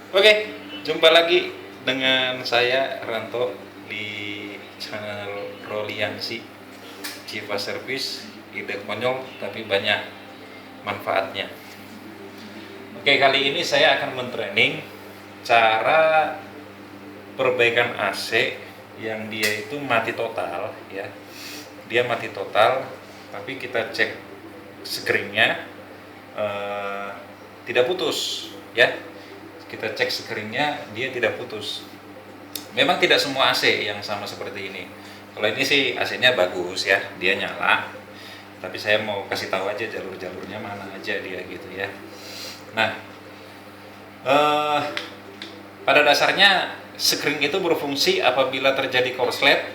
Oke, jumpa lagi dengan saya Ranto di channel Roliansi Civa Service. Ide konyol tapi banyak manfaatnya. Oke, kali ini saya akan mentraining cara perbaikan AC yang dia itu mati total ya. Dia mati total, tapi kita cek screennya tidak putus ya. Kita cek screennya dia tidak putus. Memang tidak semua AC yang sama seperti ini. Kalau ini sih AC-nya bagus ya, dia nyala. Tapi saya mau kasih tahu aja jalur-jalurnya mana aja dia gitu ya. Nah, pada dasarnya screen itu berfungsi apabila terjadi korslet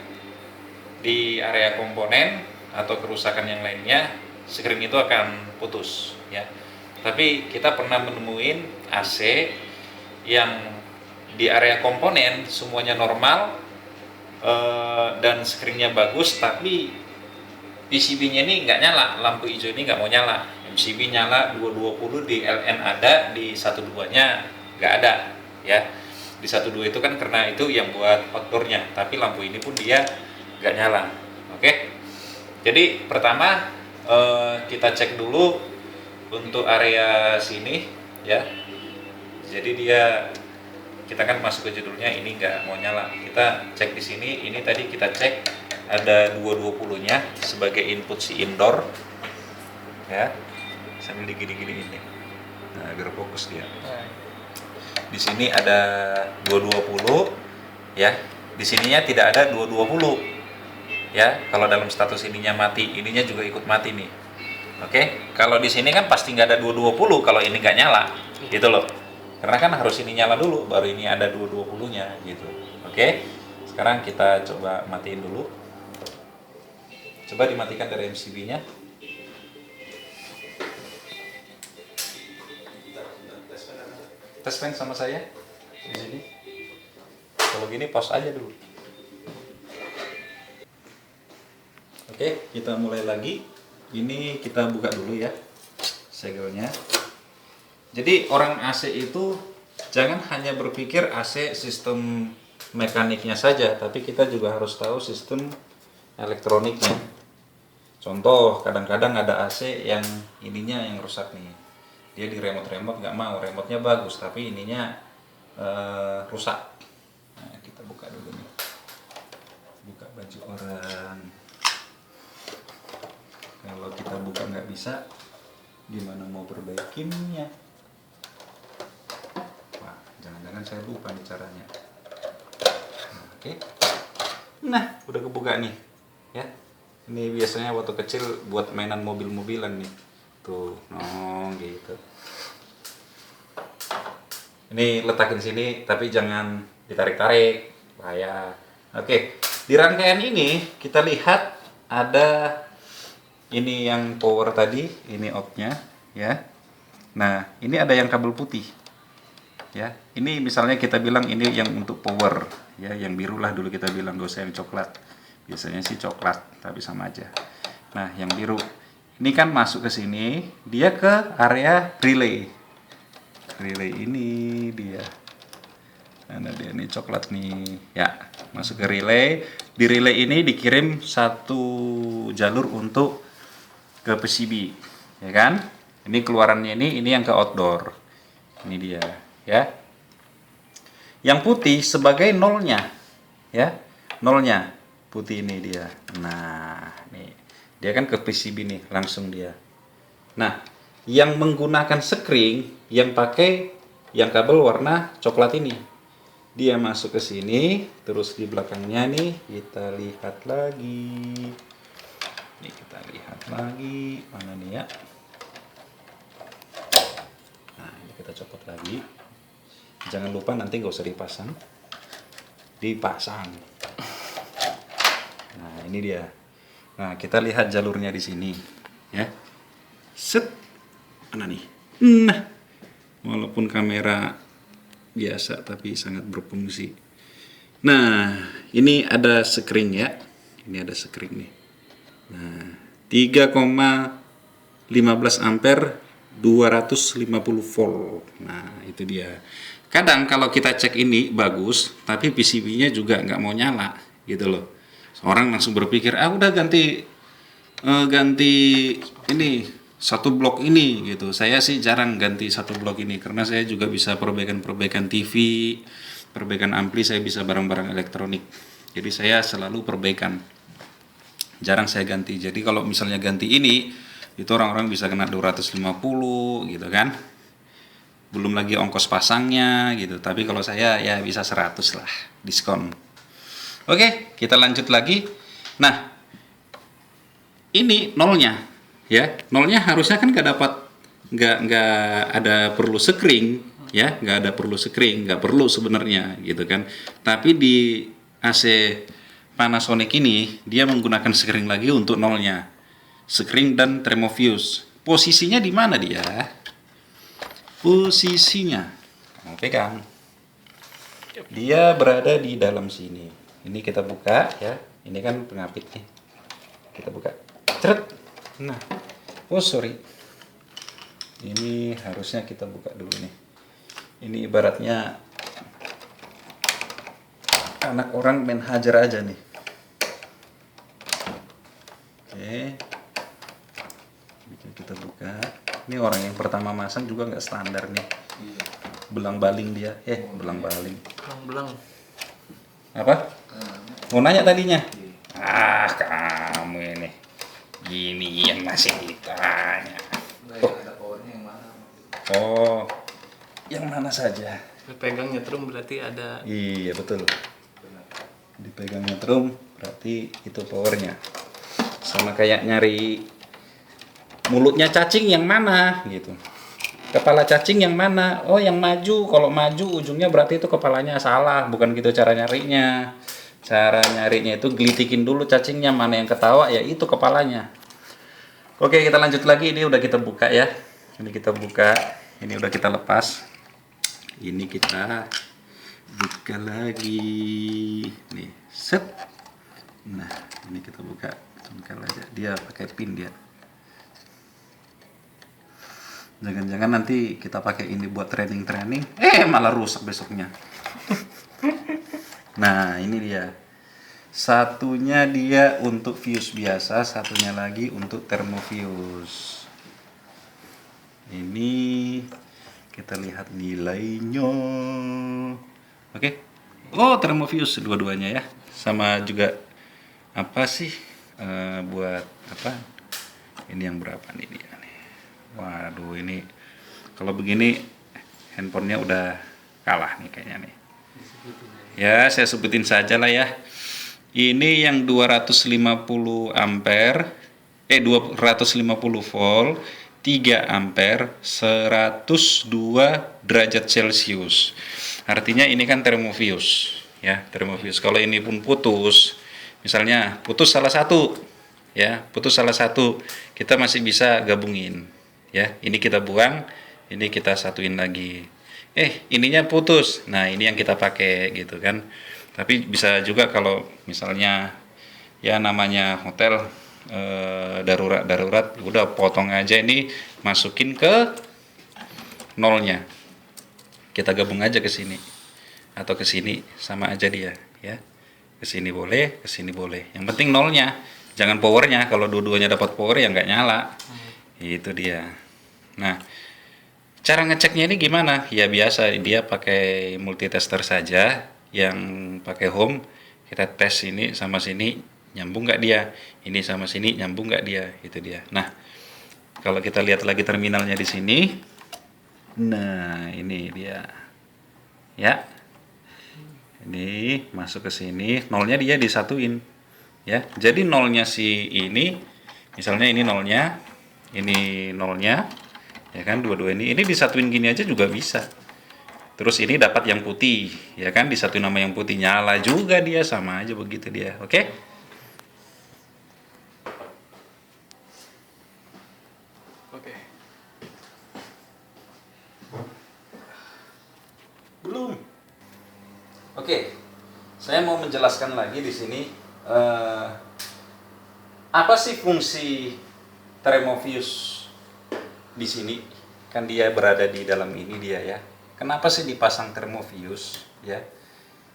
di area komponen atau kerusakan yang lainnya, screen itu akan putus ya. Tapi kita pernah menemuin AC yang di area komponen semuanya normal dan screennya bagus, tapi PCB-nya ini nggak nyala, lampu hijau ini nggak mau nyala. MCB nyala 220, di LN ada, di 12-nya nggak ada ya. Di 12 itu kan karena itu yang buat outdoornya, tapi lampu ini pun dia nggak nyala. Oke, jadi pertama kita cek dulu untuk area sini ya. Jadi kita kan masuk ke judulnya ini nggak mau nyala. Kita cek di sini, ini tadi kita cek ada 220-nya sebagai input si indoor ya, sambil digini-gini ini. Nah, agar fokus dia. Di sini ada 220 ya. Di sininya tidak ada 220 ya. Kalau dalam status ininya mati, ininya juga ikut mati nih. Oke, kalau di sini kan pasti nggak ada 220 kalau ini nggak nyala, gitu loh. Karena kan harus ini nyala dulu, baru ini ada 220-nya gitu. Oke, sekarang kita coba matiin dulu. Coba dimatikan dari MCB-nya. Tes pen sama saya di sini. Kalau gini pause aja dulu. Oke, kita mulai lagi. Ini kita buka dulu ya segelnya. Jadi orang AC itu jangan hanya berpikir AC sistem mekaniknya saja, tapi kita juga harus tahu sistem elektroniknya. Contoh, kadang-kadang ada AC yang ininya yang rusak nih. Dia di remote nggak mau, remote-nya bagus, tapi ininya rusak. Nah, kita buka dulu nih. Buka baju orang. Kalau kita buka nggak bisa, gimana mau perbaikinnya? Wah, jangan-jangan saya lupa nih caranya. Nah, oke. Nah, udah kebuka nih, ya. Ini biasanya waktu kecil buat mainan mobil-mobilan nih. Tuh, gitu. Ini letakin sini, tapi jangan ditarik-tarik, bahaya. Oke, di rangkaian ini kita lihat ada ini yang power tadi, ini outnya ya. Nah, ini ada yang kabel putih ya. Ini misalnya kita bilang ini yang untuk power ya, yang biru lah dulu kita bilang, gak usah yang coklat. Biasanya sih coklat, tapi sama aja. Nah, yang biru ini kan masuk ke sini, dia ke area relay. Relay ini dia. Nah, dia ini coklat nih ya, masuk ke relay. Di relay ini dikirim satu jalur untuk ke PCB ya kan. Ini keluarannya ini yang ke outdoor. Ini dia ya. Yang putih sebagai nolnya ya. Nolnya putih ini dia. Nah, nih. Dia kan ke PCB nih langsung dia. Nah, yang menggunakan screen yang pakai yang kabel warna coklat ini. Dia masuk ke sini, terus di belakangnya nih kita lihat lagi. Nih kita lihat lagi, mana nih ya? Nah, ini kita copot lagi. Jangan lupa nanti nggak usah dipasang. Dipasang. Nah, ini dia. Nah, kita lihat jalurnya di sini, ya. Set. Mana nih? Nah, walaupun kamera biasa tapi sangat berfungsi. Nah, ini ada screen ya. Ini ada screen nih. Nah, 3,15 ampere 250 volt. Nah, itu dia. Kadang kalau kita cek ini bagus, tapi PCB-nya juga nggak mau nyala, gitu loh. Orang langsung berpikir, udah ganti ini satu blok ini gitu. Saya sih jarang ganti satu blok ini karena saya juga bisa perbaikan TV, perbaikan ampli, saya bisa barang-barang elektronik. Jadi saya selalu perbaikan. Jarang saya ganti. Jadi kalau misalnya ganti ini, itu orang-orang bisa kena 250 gitu kan. Belum lagi ongkos pasangnya gitu. Tapi kalau saya ya bisa 100 lah diskon. Oke, kita lanjut lagi. Nah, ini nolnya ya. Nolnya harusnya kan nggak ada perlu sekring ya, nggak perlu sebenarnya gitu kan. Tapi di AC Panasonic ini dia menggunakan sekring lagi untuk nolnya. Sekring dan termofuse. Posisinya di mana dia? Posisinya, kamu pegang. Dia berada di dalam sini. Ini kita buka ya. Ini kan pengapit nih. Kita buka. Ceret. Nah, sorry. Ini harusnya kita buka dulu nih. Ini ibaratnya anak orang main hajar aja nih. Oke. Kita buka. Ini orang yang pertama masang juga nggak standar nih. Belang baling dia. Belang baling. Belang. Apa? Mau nanya tadinya? Kamu ini. Gini yang masih ditanya. Yang mana saja? Pegang nyetrum berarti ada. Iya betul. Dipegang nyetrum berarti itu powernya. Sama kayak nyari mulutnya cacing yang mana gitu. Kepala cacing yang mana? Yang maju. Kalau maju ujungnya berarti itu kepalanya salah. Bukan gitu cara nyarinya. Cara nyarinya itu gelitikin dulu cacingnya, mana yang ketawa ya itu kepalanya. Oke, kita lanjut lagi. Ini udah kita buka ya. Ini kita buka. Ini udah kita lepas. Ini kita buka lagi. Nih, set. Nah, ini kita buka. Buka aja. Dia pakai pin dia. Jangan-jangan nanti kita pakai ini buat training, malah rusak besoknya. Nah, ini dia. Satunya dia untuk fuse biasa, satunya lagi untuk termofuse. Ini kita lihat nilainya. Oke. Termofuse dua-duanya ya. Sama juga apa sih? Buat apa? Ini yang berapa nih dia nih? Waduh, ini kalau begini handphonenya udah kalah nih kayaknya nih. Ya, saya sebutin saja lah ya. Ini yang 250 ampere, 250 volt, 3 ampere, 102 derajat Celcius. Artinya ini kan termofuse, ya, termofuse. Kalau ini pun putus, misalnya putus salah satu, ya, kita masih bisa gabungin, ya. Ini kita buang, ini kita satuin lagi. Ininya putus. Nah, ini yang kita pakai gitu kan. Tapi bisa juga kalau misalnya ya namanya hotel darurat udah potong aja ini, masukin ke nolnya. Kita gabung aja ke sini atau ke sini sama aja dia, ya. Ke sini boleh, ke sini boleh. Yang penting nolnya, jangan powernya. Kalau dua-duanya dapat power ya nggak nyala. Itu dia. Nah, cara ngeceknya ini gimana? Ya biasa, dia pakai multitester saja. Yang pakai home, kita tes ini sama sini nyambung nggak dia, ini sama sini nyambung nggak dia, itu dia. Nah, kalau kita lihat lagi terminalnya di sini, nah ini dia, ya, ini masuk ke sini, nolnya dia disatuin, ya. Jadi nolnya si ini, misalnya ini nolnya, ya kan, dua-dua ini disatuin gini aja juga bisa. Terus ini dapat yang putih, ya kan, disatuin nama yang putih, nyala juga dia, sama aja begitu dia. Oke? Oke. Belum. Oke. Saya mau menjelaskan lagi di sini apa sih fungsi termofuse di sini, kan dia berada di dalam ini dia ya. Kenapa sih dipasang termofuse ya?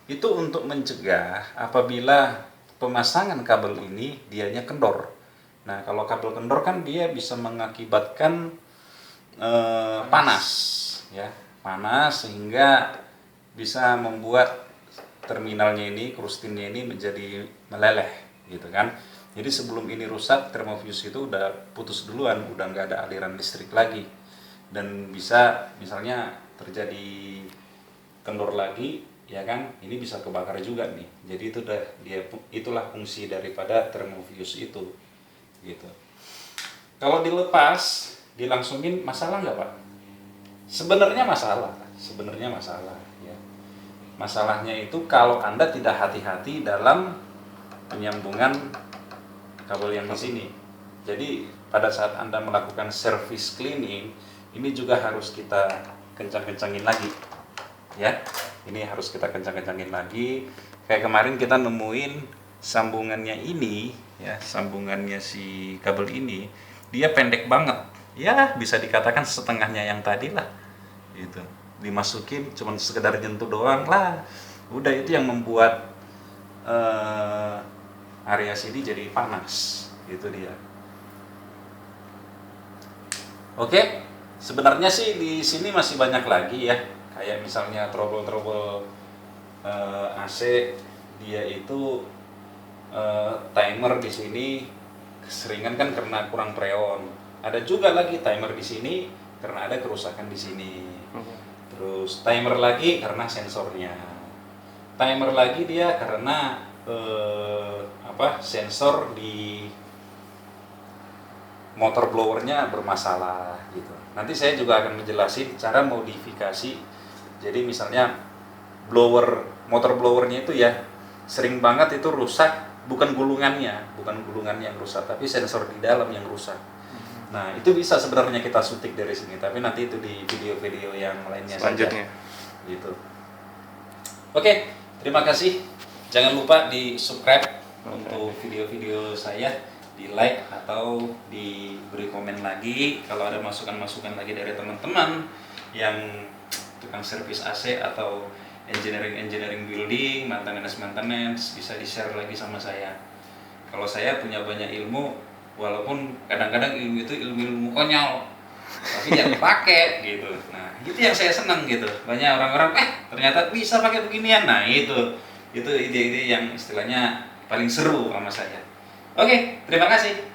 Itu untuk mencegah apabila pemasangan kabel ini dianya kendor. Nah, kalau kabel kendor kan dia bisa mengakibatkan panas ya, panas sehingga bisa membuat terminalnya ini, krustinnya ini menjadi meleleh gitu kan. Jadi sebelum ini rusak, termofuse itu udah putus duluan, udah nggak ada aliran listrik lagi, dan bisa misalnya terjadi kendor lagi ya kan, ini bisa kebakar juga nih. Jadi itu itulah fungsi daripada termofuse itu gitu. Kalau dilepas, dilangsungin, masalah nggak Pak? Sebenarnya masalah ya. Masalahnya itu kalau Anda tidak hati-hati dalam penyambungan kabel yang di sini. Jadi pada saat Anda melakukan service cleaning, ini juga harus kita kencang-kencangin lagi ya. Ini harus kita kencang-kencangin lagi. Kayak kemarin kita nemuin sambungannya ini ya, sambungannya si kabel ini dia pendek banget ya, bisa dikatakan setengahnya yang tadi lah gitu. Dimasukin cuman sekedar nyentuh doang lah, udah itu yang membuat area sini jadi panas, itu dia. Oke, sebenarnya sih di sini masih banyak lagi ya, kayak misalnya trouble AC, dia itu timer di sini keseringan kan karena kurang freon. Ada juga lagi timer di sini karena ada kerusakan di sini. Terus timer lagi karena sensornya. Timer lagi dia karena sensor di motor blowernya bermasalah gitu. Nanti saya juga akan menjelasin cara modifikasi. Jadi misalnya motor blowernya itu ya sering banget itu rusak, bukan gulungannya yang rusak, tapi sensor di dalam yang rusak. Nah, itu bisa sebenarnya kita suntik dari sini, tapi nanti itu di video-video yang lainnya selanjutnya saja. Gitu. Oke, terima kasih. Jangan lupa di subscribe untuk video-video saya, di like atau diberi komen lagi kalau ada masukan-masukan lagi dari teman-teman yang tukang servis AC atau engineering building, maintenance bisa di-share lagi sama saya. Kalau saya punya banyak ilmu, walaupun kadang-kadang ilmu itu ilmu konyol, tapi yang dipakai gitu. Nah, itu yang saya senang gitu. Banyak orang-orang ternyata bisa pakai beginian. Nah, itu ide-ide yang istilahnya paling seru sama saya. Oke, terima kasih.